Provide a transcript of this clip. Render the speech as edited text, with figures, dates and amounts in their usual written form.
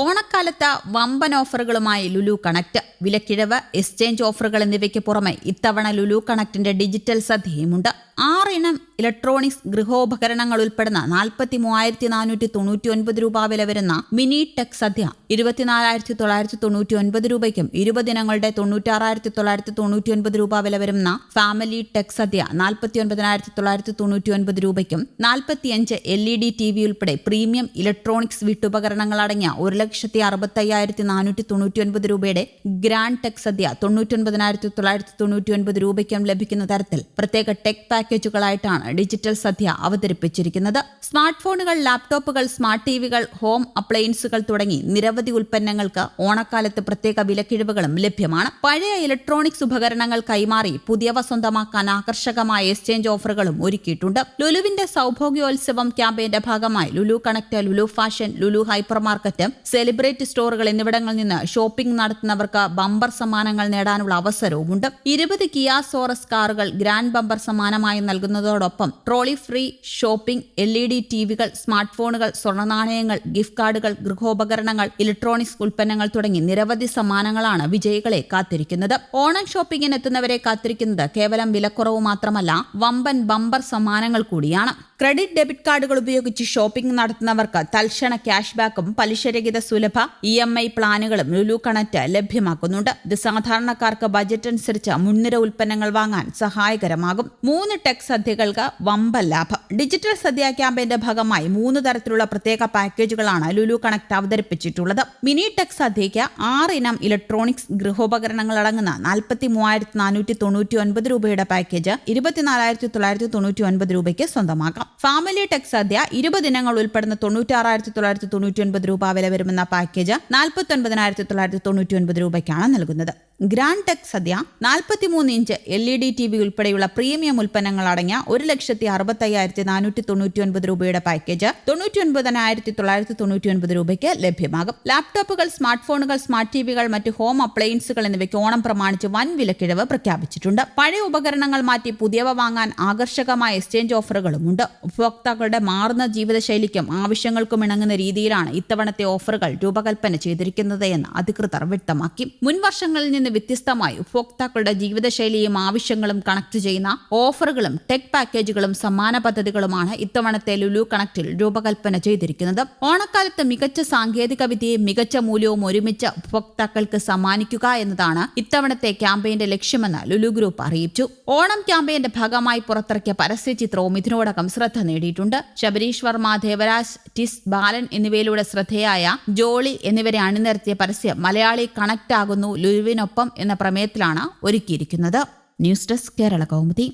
ഓണക്കാലത്ത് വമ്പൻ ഓഫറുകളുമായി Lulu connect. വിലക്കിഴവ്, exchange ഓഫറുകൾ എന്നിവയ്ക്ക് പുറമെ ഇത്തവണ ലുലു കണക്ടിന്റെ ഡിജിറ്റൽ സദ്യയുമുണ്ട്. 6 ഇനം ഇലക്ട്രോണിക്സ് ഗൃഹോപകരണങ്ങൾ ഉൾപ്പെടുന്ന 43,499 രൂപ വില വരുന്ന മിനി ടെക് സദ്യ 24,999 രൂപയ്ക്കും 20 ഇനങ്ങളുടെ 96,999 രൂപ വില വരുന്ന ഫാമിലി ടെക് സദ്യ 49,999 രൂപയ്ക്കും 45 LED TV ഉൾപ്പെടെ പ്രീമിയം ഇലക്ട്രോണിക്സ് വീട്ടുപകരണങ്ങൾ അടങ്ങിയ 1,65,499 രൂപയുടെ ഗ്രാൻഡ് ടെക് സദ്യ 99,999 രൂപയ്ക്കും ലഭിക്കുന്ന തരത്തിൽ പ്രത്യേക ടെക് പാക്കേജുകളായിട്ടാണ് ഡിജിറ്റൽ സദ്യ അവതരിപ്പിച്ചിരിക്കുന്നത്. സ്മാർട്ട് ഫോണുകൾ, ലാപ്ടോപ്പുകൾ, സ്മാർട്ട് ടിവികൾ, ഹോം അപ്ലയൻസുകൾ തുടങ്ങി നിരവധി ഉൽപ്പന്നങ്ങൾക്ക് ഓണക്കാലത്ത് പ്രത്യേക വിലക്കിഴിവുകളും ലഭ്യമാണ്. പഴയ ഇലക്ട്രോണിക്സ് ഉപകരണങ്ങൾ കൈമാറി പുതിയവ സ്വന്തമാക്കാൻ ആകർഷകമായ എക്സ്ചേഞ്ച് ഓഫറുകളും ഒരുക്കിയിട്ടുണ്ട്. ലുലുവിന്റെ സൗഭാഗ്യോത്സവം ക്യാമ്പയിന്റെ ഭാഗമായി Lulu connect, Lulu fashion, Lulu hypermarket, celebrate സ്റ്റോറുകൾ എന്നിവിടങ്ങളിൽ നിന്ന് ഷോപ്പിംഗ് നടത്തുന്നവർക്ക് ബമ്പർ സമ്മാനങ്ങൾ നേടാനുള്ള അവസരവുമുണ്ട്. 20 കിയ സോറസ് കാറുകൾ ഗ്രാൻഡ് ബമ്പർ സമ്മാനമായി നൽകുന്നതോടൊപ്പം ട്രോളി ഫ്രീ ഷോപ്പിംഗ്, LED ടിവികൾ, സ്മാർട്ട് ഫോണുകൾ, സ്വർണ്ണനാണയങ്ങൾ, ഗിഫ്റ്റ് കാർഡുകൾ, ഗൃഹോപകരണങ്ങൾ, ഇലക്ട്രോണിക്സ് ഉൽപ്പന്നങ്ങൾ തുടങ്ങി നിരവധി സമ്മാനങ്ങളാണ് വിജയികളെ കാത്തിരിക്കുന്നത്. ഓണം ഷോപ്പിംഗിന് എത്തുന്നവരെ കാത്തിരിക്കുന്നത് കേവലം വിലക്കുറവ് മാത്രമല്ല, വമ്പൻ ബമ്പർ സമ്മാനങ്ങൾ കൂടിയാണ്. ക്രെഡിറ്റ്, ഡെബിറ്റ് കാർഡുകൾ ഉപയോഗിച്ച് ഷോപ്പിംഗ് നടത്തുന്നവർക്ക് തൽക്ഷണ ക്യാഷ് ബാക്കും പലിശരഹിത സുലഭ EMI പ്ലാനുകളും ലുലു കണക്ട് ലഭ്യമാക്കുന്നുണ്ട്. ഇത് സാധാരണക്കാർക്ക് ബജറ്റ് അനുസരിച്ച് മുൻനിര ഉൽപ്പന്നങ്ങൾ വാങ്ങാൻ സഹായകരമാകും. 3 ടെക് സദ്യകൾക്ക് വമ്പൻ ലാഭം. ഡിജിറ്റൽ സദ്യ ക്യാമ്പയിന്റെ ഭാഗമായി 3 തരത്തിലുള്ള പ്രത്യേക പാക്കേജുകളാണ് ലുലു കണക്ട് അവതരിപ്പിച്ചിട്ടുള്ളത്. മിനി ടെക് സദ്യയ്ക്ക് 6 ഇനം ഇലക്ട്രോണിക്സ് ഗൃഹോപകരണങ്ങൾ അടങ്ങുന്ന 43,499 രൂപയുടെ പാക്കേജ് 24,999 രൂപയ്ക്ക് സ്വന്തമാക്കാം. ഫാമിലി ടെക് സദ്യ 20 ഇനങ്ങൾ ഉൾപ്പെടുന്ന 96,999 രൂപ വില വരുന്ന പാക്കേജ് 49,999 രൂപയ്ക്കാണ് നൽകുന്നത്. ഗ്രാൻഡ് ടെക് സദ്യ 43 ഇഞ്ച് LED TV ഉൾപ്പെടെയുള്ള പ്രീമിയം ഉൽപ്പന്നങ്ങൾ അടങ്ങിയ 1,65,499 രൂപയുടെ പാക്കേജ് 99,999 രൂപയ്ക്ക് ലഭ്യമാകും. ലാപ്ടോപ്പുകൾ, സ്മാർട്ട് ഫോണുകൾ, സ്മാർട്ട് ടിവികൾ, മറ്റ് ഹോം അപ്ലയൻസുകൾ എന്നിവയ്ക്ക് ഓണം പ്രമാണിച്ച് വൻ വിലക്കിഴിവ് പ്രഖ്യാപിച്ചിട്ടുണ്ട്. പഴയ ഉപകരണങ്ങൾ മാറ്റി പുതിയവ വാങ്ങാൻ ആകർഷകമായ എക്സ്ചേഞ്ച് ഓഫറുകളുമുണ്ട്. ഉപഭോക്താക്കളുടെ മാറുന്ന ജീവിതശൈലിക്കും ആവശ്യങ്ങൾക്കും ഇണങ്ങുന്ന രീതിയിലാണ് ഇത്തവണത്തെ ഓഫറുകൾ രൂപകൽപ്പന ചെയ്തിരിക്കുന്നത് എന്ന് അധികൃതർ വ്യക്തമാക്കി. മുൻ വർഷങ്ങളിൽ നിന്ന് വ്യത്യസ്തമായി ഉപഭോക്താക്കളുടെ ജീവിതശൈലിയും ആവശ്യങ്ങളും കണക്ട് ചെയ്യുന്ന ഓഫറുകളും ടെക് പാക്കേജുകളും സമ്മാന പദ്ധതികളുമാണ് ഇത്തവണത്തെ ലുലു കണക്റ്റിൽ രൂപകൽപ്പന ചെയ്തിരിക്കുന്നത്. ഓണക്കാലത്ത് മികച്ച സാങ്കേതിക വിദ്യയും മികച്ച മൂല്യവും ഒരുമിച്ച് ഉപഭോക്താക്കൾക്ക് സമ്മാനിക്കുക എന്നതാണ് ഇത്തവണത്തെ ക്യാമ്പയിന്റെ ലക്ഷ്യമെന്ന് ലുലു ഗ്രൂപ്പ് അറിയിച്ചു. ഓണം ക്യാമ്പയിന്റെ ഭാഗമായി പുറത്തിറക്കിയ പരസ്യ ചിത്രവും ഇതിനോടകം ശ്രദ്ധ നേടിയിട്ടുണ്ട്. ശബരീഷ് വർമ്മ, ദേവരാജ്, ടിസ്, ബാലൻ എന്നിവയിലൂടെ ശ്രദ്ധേയായ ജോളി എന്നിവരെ അണിനിരത്തിയ പരസ്യം മലയാളി കണക്ട് ആകുന്നു ലുലുവിനൊപ്പം എന്ന പ്രമേയത്തിലാണ് ഒരുക്കിയിരിക്കുന്നത്. News desk, Kerala Kaumudi.